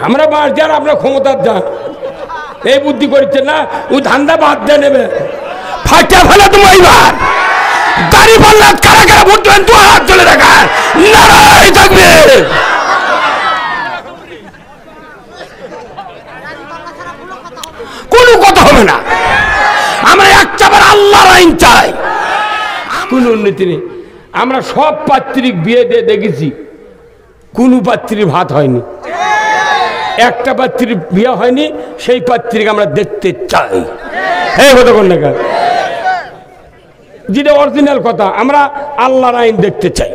আমরা বাস দেন আপনার ক্ষমতার দান এই বুদ্ধি করছেন না ও ধান্দা বাদ দিয়ে নেবে ফাটা ফেলে তুমি এইবার দাড়ি পাল্লা কারা কারা ভোট দেবেন তো হাত চলে দেখা লড়াই থাকবে কোনো কথা হবে না আমরা একটাবার আল্লাহর আইন চাই কোনো উন্নতি নেই আমরা সব পাত্রিক বিয়ে দিয়ে দেখেছি কোনো পাত্রীর ভাত হয়নি একটা পাত্রীর বিয়ে হয়নি সেই পাত্রীকে আমরা দেখতে চাই এই কথা কোন না যেটা অরিজিনাল কথা আমরা আল্লাহর আইন দেখতে চাই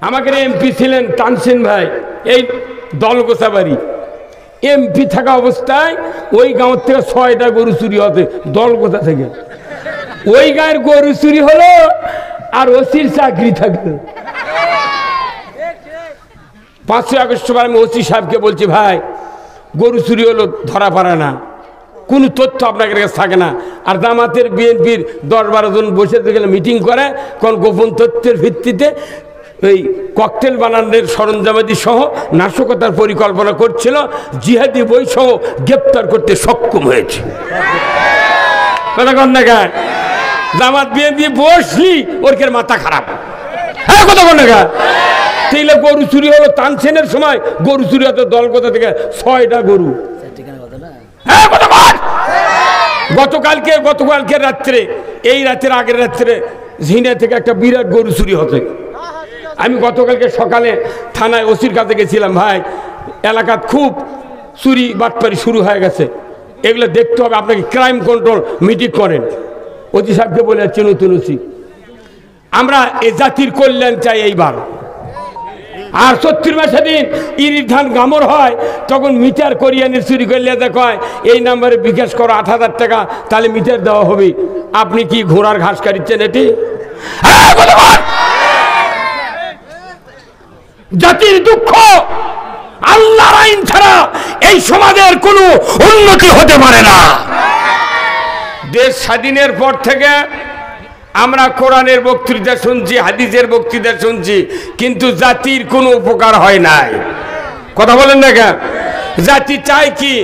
আমাদের এমপি ছিলেন তানসিন ভাই এই দলগোছাবাড়ি এমপি থাকা অবস্থায় ওই গাঁও থেকে 6টা গরু চুরি হতে দলগোছা থেকে ওই গায়ের গরু চুরি হলো আর ওসির চাকরি থাকলো 5 আগস্ট আমি ওসি সাহেবকে বলছি ভাই গরু চুরি হলো ধরা পড়ে না কোনো তথ্য আপনাদের কাছে থাকে না আর জামাতের বিএনপির 10-12 জন বসে গেলে মিটিং করে কোন গোপন তথ্যের ভিত্তিতে ওই ককটেল বানানোর সরঞ্জামাদি সহ নাশকতার পরিকল্পনা করছিল জিহাদি বই সহ গ্রেপ্তার করতে সক্ষম হয়েছে কথা কন না গা জামাত বিএনপি বসলি ওরকের মাথা খারাপ হ্যাঁ কথা কন না গা তাইলে গরু চুরি হলো তানসেনের সময় গরু চুরি হতো দল কোথা থেকে 6টা গরু হ্যাঁ কথা বল গতকালকে রাত্রে এই রাতের আগের রাত্রে ঝিনা থেকে একটা বিরাট গরু চুরি হতো আমি গতকালকে সকালে থানায় ওসির কাছে গেছিলাম ভাই এলাকাত খুব চুরি বাটপারি শুরু হয়ে গেছে এগুলো দেখতে হবে আপনাকে ক্রাইম কন্ট্রোল মিটিং করেন ওসি সাহেবকে বলে যাচ্ছে নতুন ওসি আমরা এ জাতির কল্যাণ চাই এইবার আর 70 মাসে দিন ইরির ধান গামর হয় তখন মিটার করিয়ানের চুরি করলে দেখায় এই নাম্বারে বিকাশ করো 8,000 টাকা তাহলে মিটার দেওয়া হবে আপনি কি ঘোড়ার ঘাস কাটিচ্ছেন এটি জাতির দুঃখ আল্লাহর আইন ছাড়া এই সমাজের কোনো উন্নতি হতে পারে না দেশ স্বাধীনের পর থেকে আমরা কোরআনের বক্তৃতা শুনছি হাদিসের বক্তৃতা শুনছি কিন্তু জাতির কোনো উপকার হয় নাই কথা বলেন না কেন জাতি চায় কি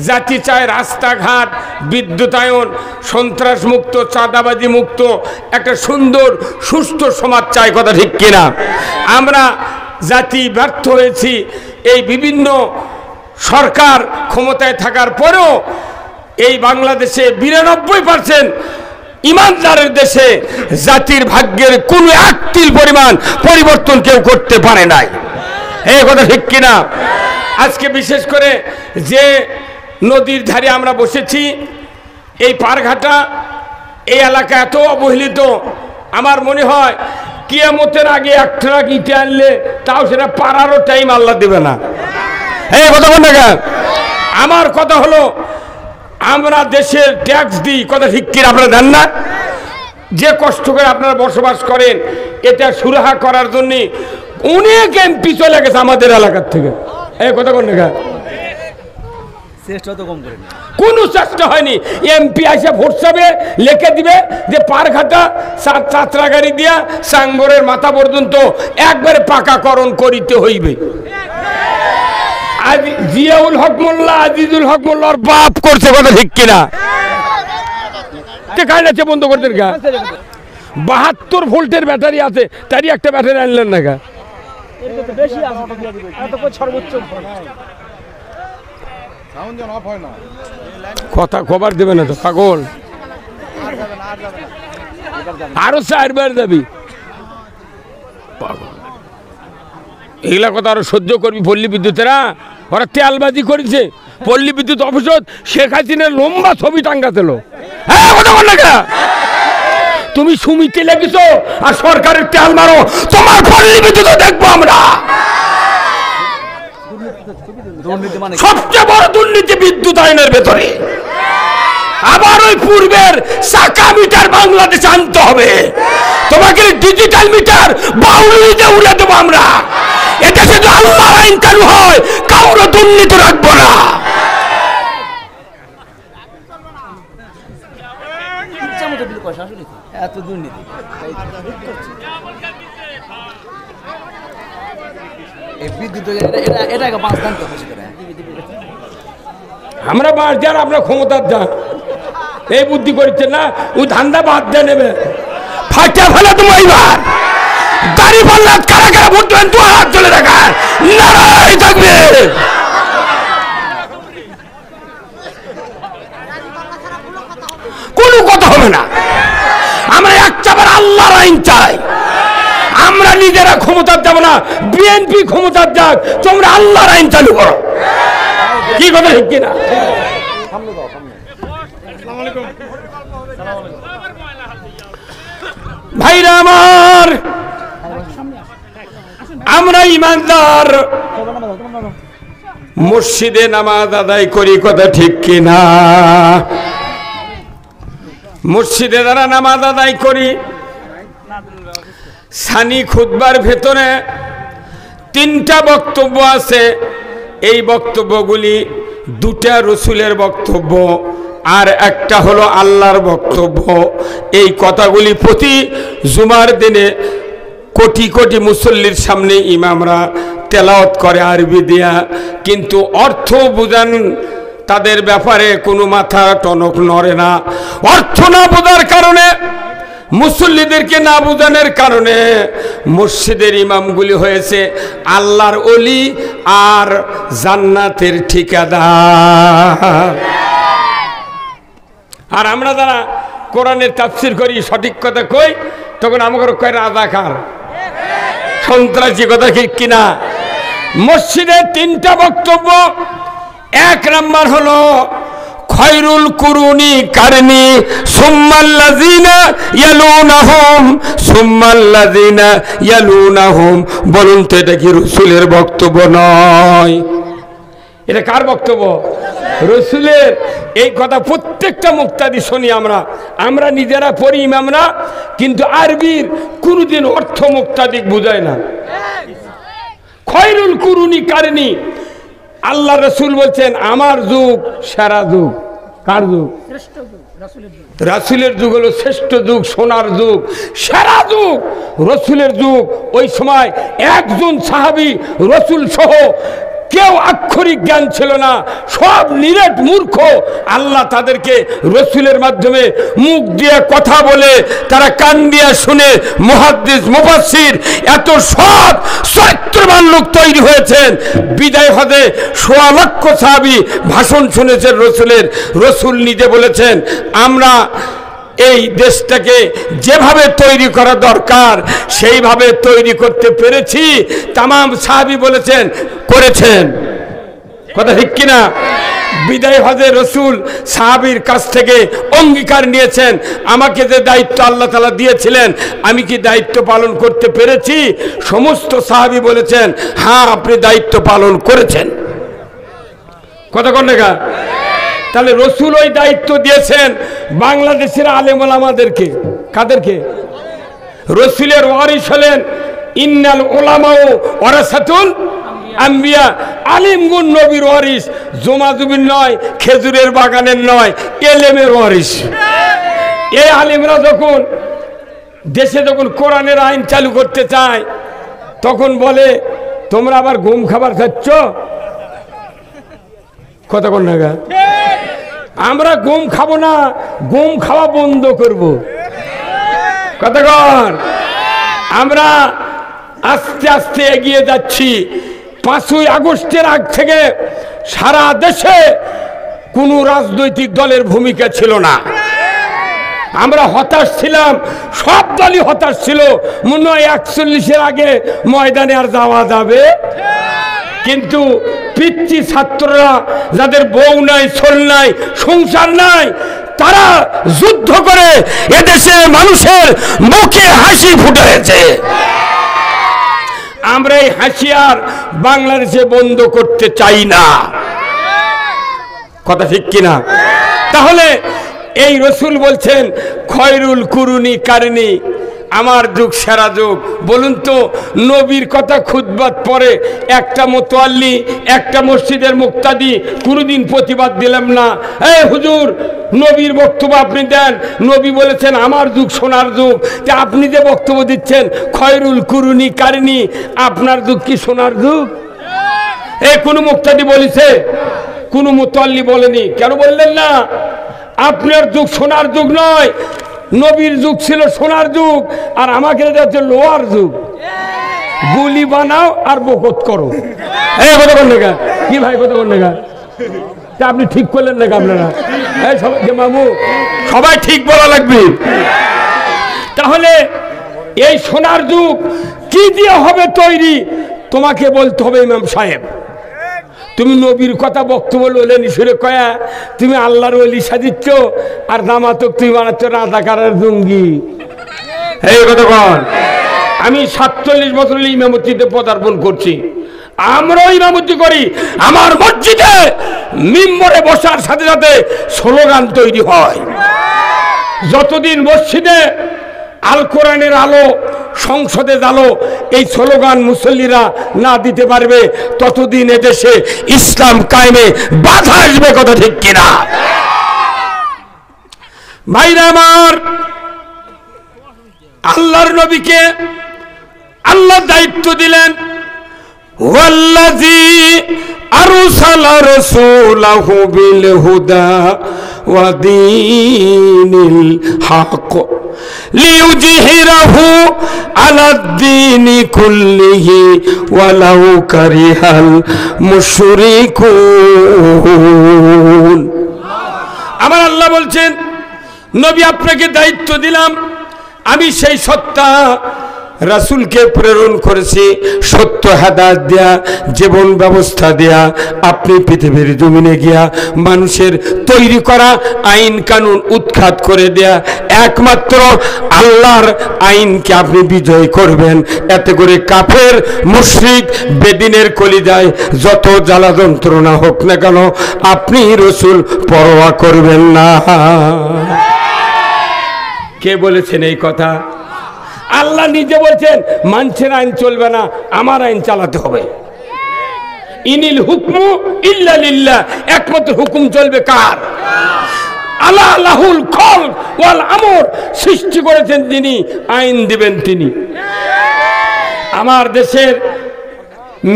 জাতি চায় রাস্তাঘাট বিদ্যুতায়ন সন্ত্রাস মুক্ত চাঁদাবাজি মুক্ত একটা সুন্দর সুস্থ সমাজ চায় কথা ঠিক কিনা আমরা জাতি ব্যর্থ হয়েছি এই বিভিন্ন সরকার ক্ষমতায় থাকার পরেও এই বাংলাদেশে 92% ইমানদারের দেশে জাতির ভাগ্যের কোনো একটির পরিমাণ পরিবর্তন কেউ করতে পারে নাই এই কথা ঠিক কিনা আজকে বিশেষ করে যে নদীর ধারে আমরা বসেছি এই পারঘাটা এই এলাকা এত অবহেলিত আমার মনে হয় কিয়ামতের আগে 1 ট্রাক ইটে আনলে তাও সেটা পারারও টাইম আল্লাহ দেবে না এই কথা বল না আমার কথা হলো আমরা দেশের ট্যাক্স দিই কথা ঠিক কিনা আপনারা জান না যে কষ্ট করে আপনারা বসবাস করেন এটা সুরাহা করার জন্য অনেক এমপি চলে গেছে আমাদের এলাকার থেকে এই কথা কোন না কোনো চেষ্টা হয়নি এমপি এসে ভোট চাবে লিখে দিবে যে পারঘাটা 4 গাড়ি দিয়া সাংগরের মাথা পর্যন্ত একবারে পাকাকরণ করিতে হইবে জিয়াউল হক মোল্লা আজিজুল হক মোল্লার বাপ করছে কথা ঠিক কিনা কাজে বন্ধ করতেন গা 72 ভোল্টের ব্যাটারি আছে তারই একটা ব্যাটারি আনলেন না গা কথা খবর দেবে না তো পাগল আরো 4 বার যাবি পাগল এগুলা কথা আরো সহ্য করবি পল্লী বিদ্যুতেরা ওরা তেলবাজি করেছে পল্লী বিদ্যুৎ অফিস শেখ হাসিনার লম্বা ছবি টাঙ্গাছিল হ্যাঁ কথা বল না তুমি সুমিতে লেগেছো আর সরকারের তেল মারো তোমার পল্লী বিদ্যুৎ দেখবো আমরা সবচেয়ে বড় দুর্নীতি বিদ্যুৎ আইনের ভেতরে আবার ওই পূর্বের চাকা মিটার বাংলাদেশে আনতে হবে তোমাকে ডিজিটাল মিটার বাউলিতে উড়ে দেবো আমরা এটা শুধু আল্লাহর আইন চালু হয় কারো দুর্নীতি রাখবো না আমরা বাস যান, আপনার ক্ষমতার যান, এই বুদ্ধি করছেন না, ও ধান্দা বাদ দিয়ে নেবে। ফাটা ফেলে তোমার এইবার দাড়ি পাল্লা কারা কারা ভোট দেবেন, তো হাত চলে দেখা লড়াই থাকবে। কোনো কথা হবে না, আমরা একটাবার আল্লাহর আইন চাই। আমরা নিজেরা ক্ষমতার যাব না, বিএনপি ক্ষমতার যাক, তোমরা আল্লাহর আইন চালু করো। কি কথা ঠিক কিনা? ভাইরা আমার, আমরা ইমানদার, মসজিদে নামাজ আদায় করি, কথা ঠিক কিনা? মসজিদে যারা নামাজ আদায় করি, সানি খুতবার ভেতরে 3টা বক্তব্য আছে। এই বক্তব্যগুলি 2টা রসুলের বক্তব্য আর একটা হলো আল্লাহর বক্তব্য। এই কথাগুলি প্রতি জুমার দিনে কোটি কোটি মুসল্লির সামনে ইমামরা তেলাওয়াত করে আরবি দিয়া, কিন্তু অর্থ বুঝান তাদের ব্যাপারে কোনো মাথা টনক নড়ে না। অর্থ না বোঝার কারণে, মুসল্লিদেরকে না বোঝানোর কারণে মসজিদের ইমামগুলি হয়েছে আল্লাহর ওলি আর জান্নাতের ঠিকাদার। আর আমরা যারা কোরআনের তাফসীর করি, সঠিক কথা কই, তখন আমাকে কয় রাজাকার, সন্ত্রাসী, কথা ঠিক কিনা? মসজিদের 3টা বক্তব্য। 1 নাম্বার হলো খয়রুল কুরুনি কারনি সুম্মাল্লাযিনা ইয়ালুনাহুম সুম্মাল্লাযিনা ইয়ালুনাহুম। বলুন তো এটা কি রাসূলের বক্তব্য নয়? এটা কার বক্তব্য? রাসূলের। এই কথা প্রত্যেকটা মুক্তাদি শুনি আমরা, আমরা নিজেরা পড়ি ইমামরা, কিন্তু আরবির কোনদিন অর্থ মুক্তাদিক বুঝায় না। খয়রুল কুরুনি কারনি, আল্লাহ রসুল বলছেন আমার যুগ সেরা যুগ। কার যুগ? রাসূলের যুগ হলো শ্রেষ্ঠ যুগ, সোনার যুগ, সেরা যুগ রসুলের যুগ। ওই সময় একজন সাহাবী রসুল সহ কেউ আক্ষরিক জ্ঞান ছিল না, সব নিরেট মূর্খ। আল্লাহ তাদেরকে রসুলের মাধ্যমে মুখ দিয়ে কথা বলে, তারা কান দিয়ে শুনে মুহাদ্দিস মুফাসসির এত সৎ চরিত্রবান লোক তৈরি হয়েছেন। বিদায় হজে ১৬ লক্ষ সাহাবী ভাষণ শুনেছেন রসুলের। রসুল নিজে বলেছেন আমরা এই দেশটাকে যেভাবে তৈরি করা দরকার সেইভাবে তৈরি করতে পেরেছি। তামাম সাহাবী বলেছেন, করেছেন, কথা ঠিক কিনা? বিদায় হজে রসুল সাহাবীর কাছ থেকে অঙ্গীকার নিয়েছেন, আমাকে যে দায়িত্ব আল্লাহ তাআলা দিয়েছিলেন আমি কি দায়িত্ব পালন করতে পেরেছি? সমস্ত সাহাবী বলেছেন হ্যাঁ আপনি দায়িত্ব পালন করেছেন। কথা কোন জায়গা? তাহলে রসুল ওই দায়িত্ব দিয়েছেন বাংলাদেশের আলেম ওলামাদেরকে। কাদেরকে? রসুলের ওয়ারিস হলেন ইন্নাল উলামাউ ওয়ারাসাতুল আম্বিয়া। আলিমগুন নবীর ওয়ারিস, জমাজুবির নয়, খেজুরের বাগানের নয়, এলেমের ওয়ারিস। এই আলিমরা যখন দেশে যখন কোরআনের আইন চালু করতে চায় তখন বলে তোমরা আবার গম খাবার খাচ্ছ। কথা কোন জায়গা? আমরা গম খাবো না, গম খাওয়া বন্ধ করব। কতক্ষণ? আমরা আস্তে আস্তে এগিয়ে যাচ্ছি। 5ই আগস্টের আগ থেকে সারা দেশে কোনো রাজনৈতিক দলের ভূমিকা ছিল না। আমরা হতাশ ছিলাম, সব দলই হতাশ ছিল। মনে হয় 41-এর আগে ময়দানে আর যাওয়া যাবে, কিন্তু পিচ্ছি ছাত্ররা যাদের বউ নাই, ছোল নাই, সংসার নাই, তারা যুদ্ধ করে এদেশে মানুষের মুখে হাসি ফুটেছে। আমরা এই হাসি আর বাংলাদেশে বন্ধ করতে চাই না। কথা ঠিক কিনা? তাহলে এই রসুল বলছেন খয়রুল কুরুনি কারনি, আমার যুগ সেরা যুগ। বলুন তো, নবীর কথা খুতবাত পরে একটা মোতোয়াল্লি, একটা মসজিদের মুক্তাদি কোনোদিন প্রতিবাদ দিলাম না, এই হুজুর নবীর বক্তব্য আপনি দেন, নবী বলেছেন আমার যুগ সোনার যুগ, তা আপনি যে বক্তব্য দিচ্ছেন খয়রুল কুরুনি কারিনি, আপনার যুগ কি সোনার যুগ? কোনো মুক্তাদি বলেছে? কোনো মুতাল্লি বলেনি। কেন বললেন না? আপনার যুগ সোনার যুগ নয়, নবীর যুগ ছিল সোনার যুগ, আর আমাকে হচ্ছে লোহার যুগ। গুলি বানাও আর বকত করো। কথা বললে গা কি ভাই, কথা বললে গা তা আপনি ঠিক করলেন না আপনারা? সবাইকে মামু, সবাই ঠিক বলা লাগবে। তাহলে এই সোনার যুগ কি দিয়ে হবে তৈরি? তোমাকে বলতে হবে ইমাম সাহেব, তুমি নবীর কথা বক্তব্য বললেন সুরে কয়া তুমি আল্লাহর ওলি সাজিচ্ছ, আর দামাতক তুমি বানাচ্ছ রাজাকারের জঙ্গি। এই কথা বল। আমি 47 বছর ইমামতিতে পদার্পণ করছি, আমরাও ইমামতি করি। আমার মসজিদে মিম্বরে বসার সাথে সাথে স্লোগান তৈরি হয়। যতদিন মসজিদে আল কোরআনের আলো, সংসদে আলো, এই স্লোগান মুসল্লিরা না দিতে পারবে, ততদিন এদেশে ইসলাম কায়েমে বাধা আসবে। কথা ঠিক কিনা ভাইরা আমার? আল্লাহর নবীকে আল্লাহ দায়িত্ব দিলেন, ওয়াল্লাযী আরসালা রাসূলাহু বিল হুদা ওয়া দীনিল হক লিইউযহিরাহু আলাদ-দীনি কুল্লিহি ওয়ালাউ কারিহাল মুশরিকুন। আমার আল্লাহ বলছেন, নবী আপনাকে দায়িত্ব দিলাম, আমি সেই সত্তা রাসূলকে প্রেরণ করেছি সত্য হেদায়েত দেয়া, জীবন ব্যবস্থা দেয়া, আপনি পৃথিবীর জমিনে গিয়া মানুষের তৈরি করা আইন কানুন উৎখাত করে দেয়া, একমাত্র আল্লাহর আইনকে আপনি বিজয় করবেন। এতে করে কাফের মুশরিক বেদিনের কলিজায় যত জ্বালা যন্ত্রণা হোক না কেন, আপনি রাসূল পরোয়া করবেন না। কে বলেছেন এই কথা? আল্লাহ নিজে বলছেন, মানুষের আইন চলবে না, আমার আইন চালাতে হবে। ইনিল হুকমু ইল্লা লিল্লাহ, একমাত্র হুকুম চলবে কার? আল্লাহ লাহুল খালক ওয়াল আমর, সৃষ্টি করেছেন তিনি, আইন দিবেন তিনি। আমার দেশের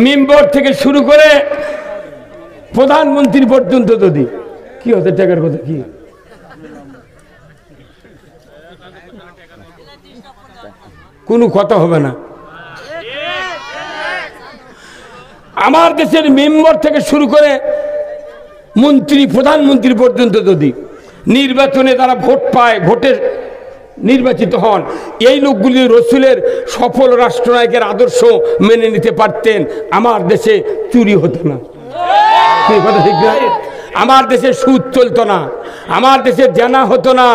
মেম্বার থেকে শুরু করে প্রধানমন্ত্রী পর্যন্ত যদি কি হতে টাকার কথা কি কোনো কথা হবে না। আমার দেশের মেম্বার থেকে শুরু করে মন্ত্রী প্রধানমন্ত্রী পর্যন্ত যদি নির্বাচনে তারা ভোট পায়, ভোটে নির্বাচিত হন, এই লোকগুলি রাসূলের সফল রাষ্ট্রনায়কের আদর্শ মেনে নিতে পারতেন, আমার দেশে চুরি হতো না। আমার দেশে সুদ চলতো না, আমার দেশে জানা হতো না,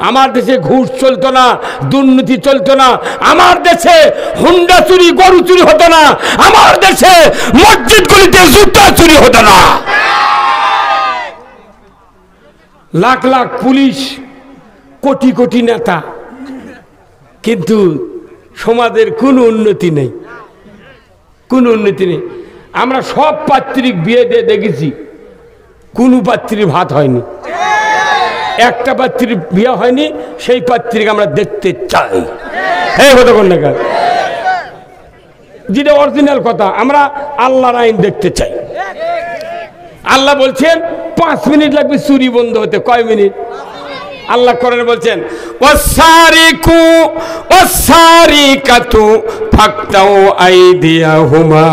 আমার দেশে ঘুষ চলতো না, দুর্নীতি চলতো না, আমার দেশে হুন্ডা চুরি গরু চুরি হতো না, আমার দেশে মসজিদগুলিতে জুতা চুরি হতো না। লাখ লাখ পুলিশ, কোটি কোটি নেতা, কিন্তু সমাজের কোনো উন্নতি নেই, কোনো উন্নতি নেই। আমরা সব পাত্রিক বিয়ে দিয়ে দেখেছি, কোনো পাত্রীর ভাত হয়নি, একটা পাত্রীর বিয়ে হয়নি, সেই পাত্রীকে আমরা দেখতে চাই। হ্যাঁ কথা কোন না, যেটা অরিজিনাল কথা, আমরা আল্লাহর আইন দেখতে চাই। আল্লাহ বলছেন 5 মিনিট লাগবে চুরি বন্ধ হতে। কয় মিনিট? আল্লাহ কোরআনে বলছেন, ওয়াসারিকু ওয়াসারিকাতু ফাকতাউ আইদিয়াহুমা,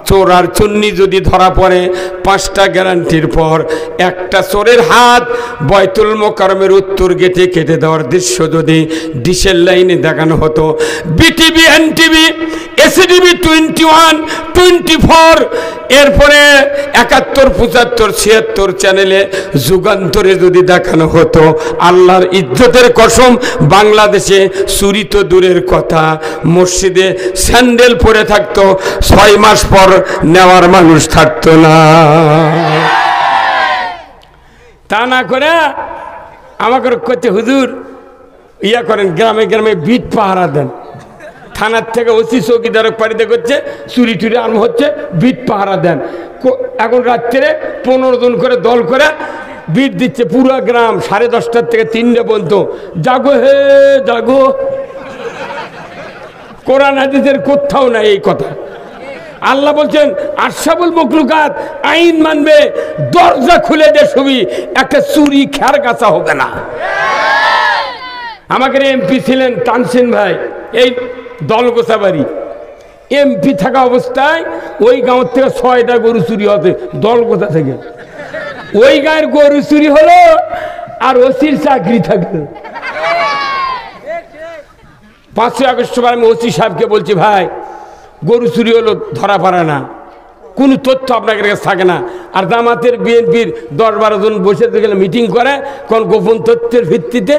চোর আর চুন্নি যদি ধরা পড়ে 5টা গ্যারান্টির পর একটা চোরের হাত বাইতুল মোকাররমের উত্তর গেটে কেটে দেওয়ার দৃশ্য যদি ডিশের লাইনে দেখানো হতো, বিটিভি, এনটিভি, এসিটিভি 21, 24, এরপরে 71, 75, 76 চ্যানেলে যুগান্তরে যদি দেখানো হতো, আল্লাহর ইজ্জতের কসম, বাংলাদেশে চুরি তো দূরের কথা, মসজিদে স্যান্ডেল পরে থাকতো, 6 মাস পর নেওয়ার মানুষ থাকতো না। তা না করে আমাকে করতে, হুজুর ইয়া করেন, গ্রামে গ্রামে বিট পাহারা দেন। থানার থেকে ওসি চৌকিদারক পাড়িতে করছে, চুরি টুরি আরম্ভ হচ্ছে, বিট পাহারা দেন। এখন রাত্রে 15 জন করে দল করে বিট দিচ্ছে পুরো গ্রাম, 10:30 থেকে 3টে পর্যন্ত। জাগো হে জাগো। কোরআন হাদিসের কোথাও নাই এই কথা। আল্লাহ বলছেন আশরাফুল মখলুকাত আইন মানবে, দরজা খুলে দে ছবি, একটা চুরি খেয়ার কাছা হবে না। আমাদের এমপি ছিলেন তানসিন ভাই, এই দলগোছাবাড়ি এমপি থাকা অবস্থায় ওই গাঁও থেকে 6টা গরু চুরি হতে, দলগোছা থেকে। ওই গায়ের গরু চুরি হলো আর ওসির চাকরি থাকলো। 5 আগস্ট আমি ওসি সাহেবকে বলছি, ভাই গরু চুরি হলো, ধরা পড়ে না, কোনো তথ্য আপনাদের কাছে থাকে না। আর জামাতের বিএনপির 10-12 জন বসে গেলে মিটিং করে, কোন গোপন তথ্যের ভিত্তিতে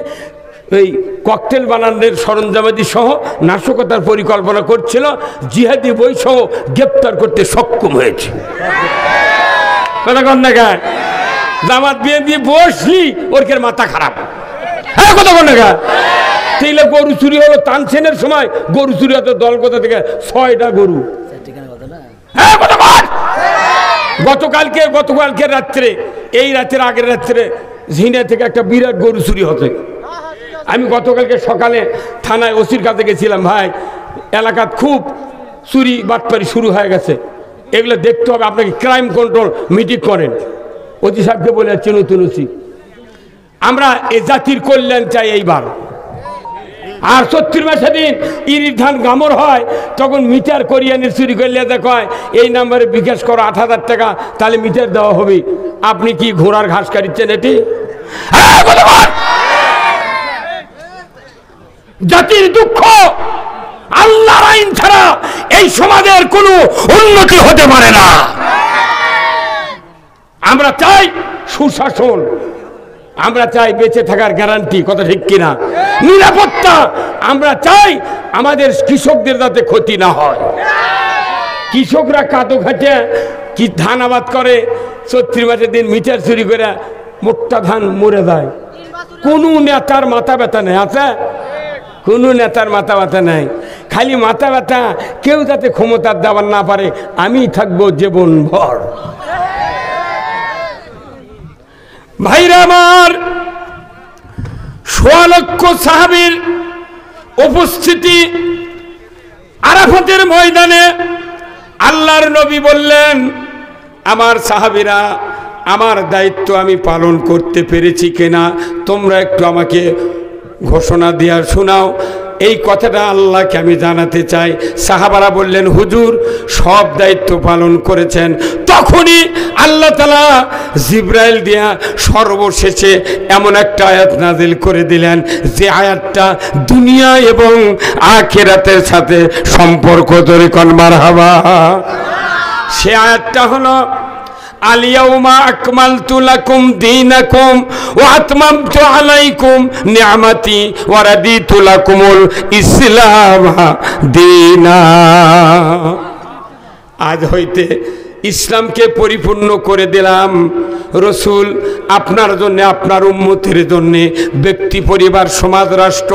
এই ককটেল বানানোর সরঞ্জামাদি সহ নাশকতার পরিকল্পনা করছিল, জিহাদি বই সহ গ্রেপ্তার করতে সক্ষম হয়েছে। কথা কন না গা? জামাত বিএনপি বসলি ওরকের মাথা খারাপ। হ্যাঁ, কথা কন না গা? তাইলে গরু চুরি হলো তানসেনের সময়, গরু চুরি হতো দলগোছা থেকে 6টা গরু। হ্যাঁ, কথা বল। গতকালকে রাত্রে, এই রাতের আগের রাত্রে ঝিনা থেকে একটা বিরাট গরু চুরি হতো। আমি গতকালকে সকালে থানায় ওসির কাছে গেছিলাম, ভাই এলাকাত খুব চুরি বাটপারি শুরু হয়ে গেছে, এগুলো দেখতে হবে, আপনাকে ক্রাইম কন্ট্রোল মিটিং করেন। ওসি সাহেবকে বলে যাচ্ছে নতুন ওসি, আমরা এ জাতির কল্যাণ চাই এইবার। আর 70 মাসে দিন ইরির ধান গামর হয়, তখন মিটার করিয়ানির চুরি করলে দেখায় এই নাম্বারে বিকাশ করো 8,000 টাকা, তাহলে মিটার দেওয়া হবে। আপনি কি ঘোড়ার ঘাস কাটিচ্ছেন এটি? জাতির দুঃখ, আল্লাহর আইন ছাড়া এই সমাজের কোনো উন্নতি হতে পারে না। আমরা চাই সুশাসন, আমরা চাই বেঁচে থাকার গ্যারান্টি, কথা ঠিক কিনা? নিরাপত্তা। আমরা চাই আমাদের কৃষকদের যাতে ক্ষতি না হয়। কৃষকরা কাদো ঘাটে কি ধান আবাদ করে, 34 মাসের দিন মিটার চুরি করে মোটা ধান মরে যায়। কোনো নেতার মাথা ব্যথা নেই, আছে? কোনো নেতার মাথা ব্যথা নেই, খালি মাথা ব্যথা কেউ যাতে ক্ষমতার দেওয়ার না পারে, আমি থাকবো জীবন ভর। ভাইরা আমার, 1.5 লক্ষ সাহাবীর উপস্থিতি আরাফাতের ময়দানে। আল্লাহর নবী বললেন, আমার সাহাবীরা, আমার দায়িত্ব আমি পালন করতে পেরেছি কিনা তোমরা একটু আমাকে ঘোষণা দিয়া শোনাও। এই কথাটা আল্লাহকে আমি জানাতে চাই। সাহাবারা বললেন, হুজুর সব দায়িত্ব পালন করেছেন। তখনই আল্লাহ তাআলা জিবরাইল দিয়া সর্বশেষে এমন একটা আয়াত নাজিল করে দিলেন, যে আয়াতটা দুনিয়া এবং আখিরাতের সাথে সম্পর্ক তৈরি কর, মারহাবা। সে আয়াতটা হলো, আলিয়াউমা আকমালতু লাকুম দীনাকুম ওয়া আতমামতু আলাইকুম নি'মাতি ওয়া রাদিতু লাকুমুল ইসলাম দীনা। আজ হইতে ইসলামকে পরিপূর্ণ করে দিলাম। রসুল আপনার জন্য, আপনার উম্মতের জন্য ব্যক্তি, পরিবার, সমাজ, রাষ্ট্র,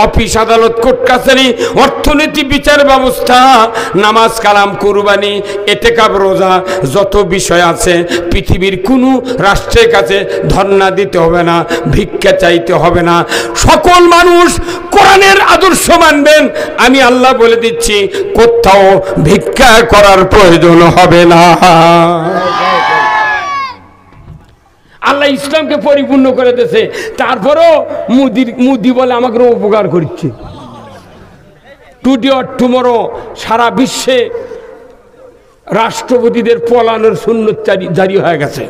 অফিস, আদালত, কোর্ট কাছারি, অর্থনীতি, বিচার ব্যবস্থা, নামাজ, কালাম, কুরবানি, এতেকাব, রোজা, যত বিষয় আছে, পৃথিবীর কোনো রাষ্ট্রের কাছে ধর্ণা দিতে হবে না, ভিক্ষা চাইতে হবে না। সকল মানুষ কোরআনের আদর্শ মানবেন, আমি আল্লাহ বলে দিচ্ছি, কোথাও ভিক্ষা করার প্রয়োজন হবে না। আল্লাহ ইসলামকে পরিপূর্ণ করে দিয়েছে। তারপরও মুদি বলে আমাকে উপকার করছে। টুডে অর টুমরো সারা বিশ্বে রাষ্ট্রপতিদের পলানোর সুন্নত জারি হয়ে গেছে।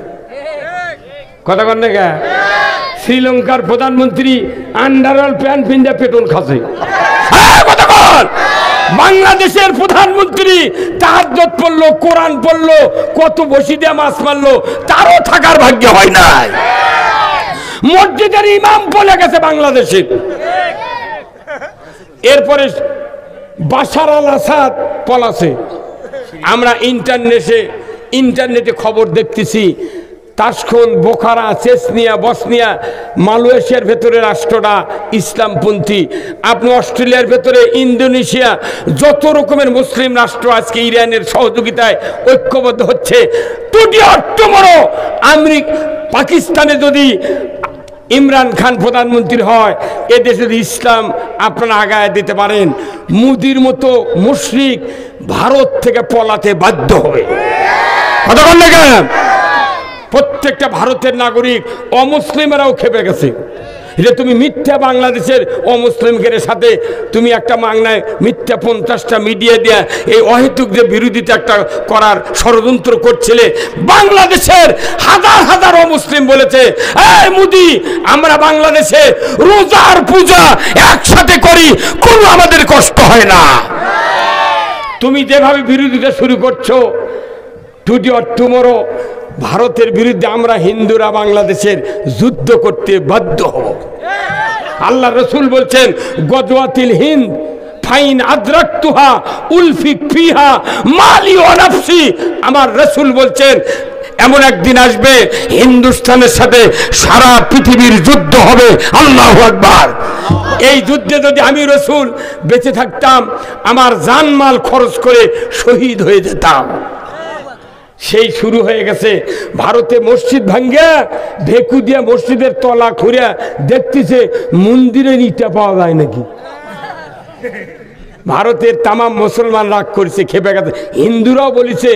কথা কন না? শ্রীলঙ্কার প্রধানমন্ত্রী আন্ডারওয়াল প্যান্ট পিন্ধে পেট্রোল খাচ্ছে। কথা বল। বাংলাদেশের প্রধানমন্ত্রী তাহাজ্জুদ পড়লো, কোরআন পড়লো, কত বসি দিয়ে মাছ মারলো, তারও থাকার ভাগ্য হয় নাই। মসজিদের ইমাম বলে গেছে বাংলাদেশে। এরপরে বাশার আল আসাদ পলাছে। আমরা ইন্টারনেটে খবর দেখতেছি, তাশখন্দ, বোখারা, চেচনিয়া, বসনিয়া, মালয়েশিয়ার ভেতরে রাষ্ট্রটা ইসলামপন্থী। আপনি অস্ট্রেলিয়ার ভেতরে, ইন্দোনেশিয়া, যত রকমের মুসলিম রাষ্ট্র আজকে ইরানের সহযোগিতায় ঐক্যবদ্ধ হচ্ছে। টুডে অর টুমরো আমেরিকা, পাকিস্তানে যদি ইমরান খান প্রধানমন্ত্রী হয়, এদেশে ইসলাম আপনারা আগায় দিতে পারেন, মোদির মতো মুশরিক ভারত থেকে পলাতে বাধ্য হবে। কথা বল না কেন? প্রত্যেকটা ভারতের নাগরিক, অমুসলিমেরাও খেপে গেছে যে তুমি মিথ্যা বাংলাদেশের অমুসলিমদের সাথে তুমি একটা মাংনায় মিথ্যা 50টা মিডিয়া দিয়ে এই অহেতুক যে বিরোধিতা একটা করার ষড়যন্ত্র করছিলে। বাংলাদেশের হাজার হাজার অমুসলিম বলেছে, এই মোদি, আমরা বাংলাদেশে রোজার পূজা একসাথে করি, কোনো আমাদের কষ্ট হয় না। তুমি যেভাবে বিরোধিতা শুরু করছো, টুডে অর টুমরো ভারতের বিরুদ্ধে আমরা হিন্দুরা বাংলাদেশের যুদ্ধ করতে বাধ্য হব। আল্লাহ রসুল বলছেন, গজওয়াতিল হিন্দ ফাইন আদরাকতুহা উলফিক ফিহা মালি ওয়া নাফসি। আমার রসুল বলছেন, এমন একদিন আসবে হিন্দুস্তানের সাথে সারা পৃথিবীর যুদ্ধ হবে। আল্লাহু আকবার। এই যুদ্ধে যদি আমি রসুল বেঁচে থাকতাম, আমার জানমাল খরচ করে শহীদ হয়ে যেতাম। সেই শুরু হয়ে গেছে ভারতে, মসজিদ ভাঙ্গিয়া ভেকু দিয়া মসজিদের তলা খুঁড়িয়া দেখতেছে মন্দিরের ইটা পাওয়া যায় নাকি। ভারতের তামাম মুসলমান রাগ করেছে, খেপে গেছে। হিন্দুরাও বলেছে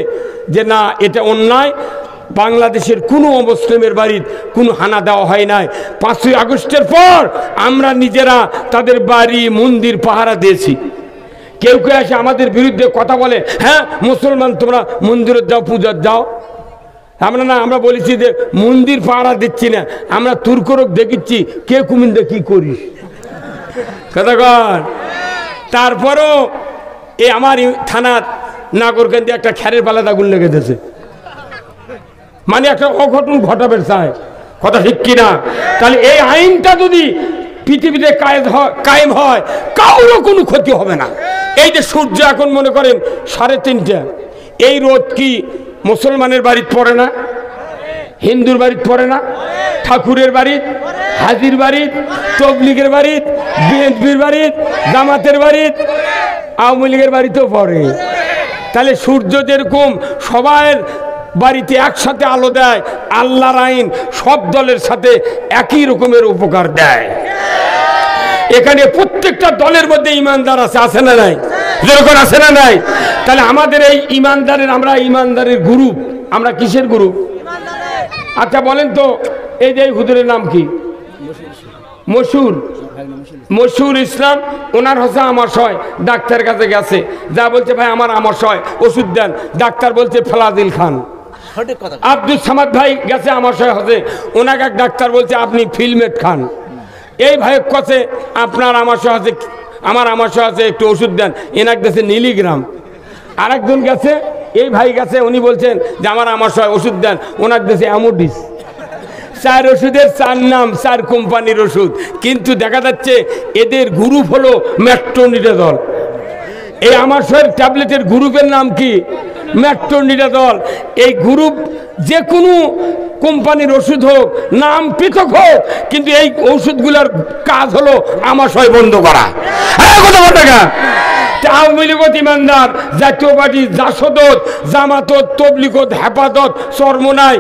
যে না, এটা অন্যায়, বাংলাদেশের কোনো অমুসলিমের বাড়ির কোনো হানা দেওয়া হয় নাই। 5ই আগস্টের পর আমরা নিজেরা তাদের বাড়ি মন্দির পাহারা দিয়েছি। কেউ কেউ এসে আমাদের বিরুদ্ধে কথা বলে, হ্যাঁ মুসলমান তোমরা মন্দিরে যাও, পূজার যাও। আমরা না, আমরা বলেছি যে মন্দির পাহারা দিচ্ছি না, আমরা তুর্করক দেখিচ্ছি কে কুমিন্দা কি করিস। কথা কর। তারপরও এই আমার থানার নাগরকান্দি একটা খ্যারের পালাতে আগুন লেগে গেছে, মানে একটা অঘটন ঘটাবে চায়। কথা ঠিক কিনা? তাহলে এই আইনটা যদি পৃথিবীতে কায়েম হয়, কারো কোনো ক্ষতি হবে না। এই যে সূর্য এখন মনে করেন 3:30, এই রোদ কি মুসলমানের বাড়িতে পড়ে না? হিন্দুর বাড়িতে পড়ে না? ঠাকুরের বাড়িতে, হাজির বাড়িতে, তবলিগের বাড়িতে, বিএনপির বাড়িতে, জামাতের বাড়িতে, আওয়ামী লীগের বাড়িতেও পড়ে। তাহলে সূর্য যেরকম সবার বাড়িতে একসাথে আলো দেয়, আল্লাহর আইন সব দলের সাথে একই রকমের উপকার দেয়। এখানে প্রত্যেকটা দলের মধ্যে ইমানদার আছে, আছে না নাই? যেরকম আছে না নাই? তাহলে আমাদের এই ইমানদারের, আমরা ইমানদারের গ্রুপ, আমরা কিসের গ্রুপ? আচ্ছা বলেন তো, এই যে হুজুরের নাম কি? মশহুর ইসলাম। ওনার হচ্ছে আমাশয়, ডাক্তার কাছে গেছে, যা বলছে ভাই আমার আমাশয়, ওষুধ দেন। ডাক্তার বলছে ফেলাদিল খান। আব্দুল সামাদ ভাই গেছে আমাশয় হচ্ছে, ওনাকে এক ডাক্তার বলছে আপনি ফিলমেট খান। এই ভাই কাছে আপনার আমাশয় আছে, আমার আমাশয় আছে, একটু ওষুধ দেন। এনাক দেশে নীলিগ্রাম। আরেকজন গেছে, এই ভাই গেছে, উনি বলছেন যে আমার আমাশয়, ওষুধ দেন। ওনার দেশে অ্যামোডিস। 4 ওষুধের 4 নাম, 4 কোম্পানির ওষুধ, কিন্তু দেখা যাচ্ছে এদের গ্রুপ হলো মেট্রোনিডাজল। এই আমাশয়ের ট্যাবলেটের গ্রুপের নাম কি? মেট্রোনিডাজল। এই গ্রুপ যে কোনো কোম্পানির ওষুধ হোক, নাম পৃথক হোক, কিন্তু এই ওষুধগুলোর কাজ হলো আমাশয় বন্ধ করা। আওয়ামী লীগত ইমানদার, জাতীয় পার্টি, জাসদত, জামাতত, তবলিগত, হেফাজত, চরমনাই,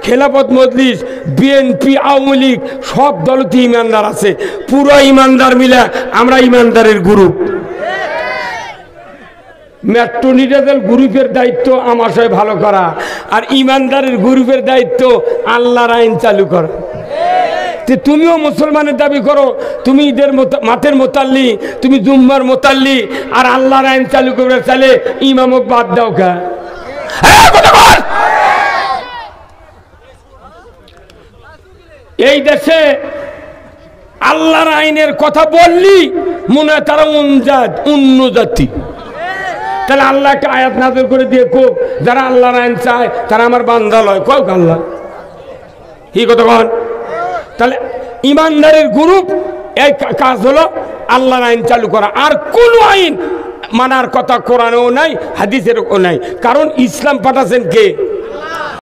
খেলাফত মজলিস, বিএনপি, আওয়ামী লীগ, সব দলতে ইমানদার আছে। পুরো ইমানদার মিলে আমরা ইমানদারের গ্রুপ। মেট্রোনিডাজল গ্রুপের দায়িত্ব আমাশয় ভালো করা, আর ইমানদারের গ্রুপের দায়িত্ব আল্লাহর আইন চালু করা। তুমিও মুসলমানের দাবি করো, তুমি ঈদের মাঠের মোতাল্লি, তুমি জুম্মার মোতাল্লি, আর আল্লাহর আইন চালু করে চাইলে ইমামক বাদ দাও কা? এই দেশে আল্লাহর আইনের কথা বললি মনে হয় তারা অন্য জাতি। তাহলে আল্লাহ একটা আয়াত নাযিল করে দিয়ে কোক, যারা আল্লাহর আইন চায় তারা আমার বান্দা লয়। কোক আল্লাহ কি কথা কন? তাহলে ইমানদারের গ্রুপ এই কাজ হলো আল্লাহর আইন চালু করা, আর কোন আইন মানার কথা কোরআনেও নাই, হাদিসেরও নাই। কারণ ইসলাম পাঠাচ্ছেন কে?